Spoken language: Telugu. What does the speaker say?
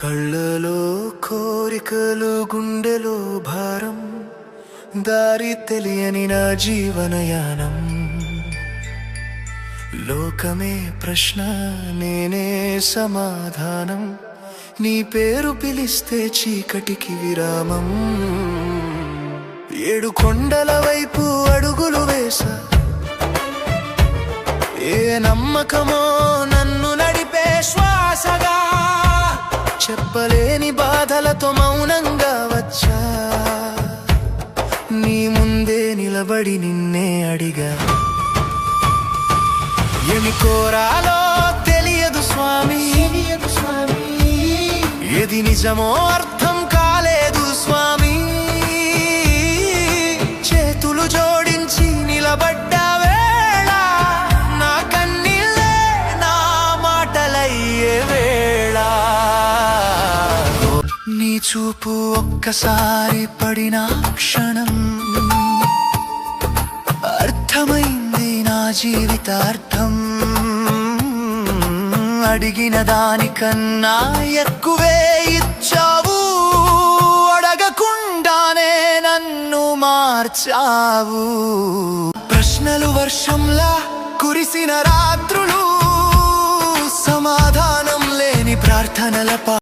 కళ్ళలో కోరికలు గుండెలో భారం దారి తెలియని నా జీవనయానం లోకమే ప్రశ్న నేనే సమాధానం నీ పేరు పిలిస్తే చీకటికి విరామం ఏడు కొండల వైపు అడుగులు వేసా ఏ నమ్మకమో నన్ను నడిపే శ్వాసగా చెప్పలేని బాధలతో మౌనంగా వచ్చా నీ ముందే నిలబడి నిన్నే అడిగా ఏమి కోరాలో తెలియదు స్వామి ఏది నిజమో అర్థం కాలేదు స్వామి చేతులు జోడించి నిలబడ్డ వేళ నా కన్నీళ్ళే నా మాటలయ్యే వేళ నీ చూపు ఒక్కసారి పడిన క్షణం అర్థమైంది నా జీవితార్థం అడిగిన దానికన్నా ఎక్కువే ఇచ్చావు అడగకుండానే నన్ను మార్చావు ప్రశ్నలు వర్షంలా కురిసిన రాత్రులు సమాధానం లేని ప్రార్థనల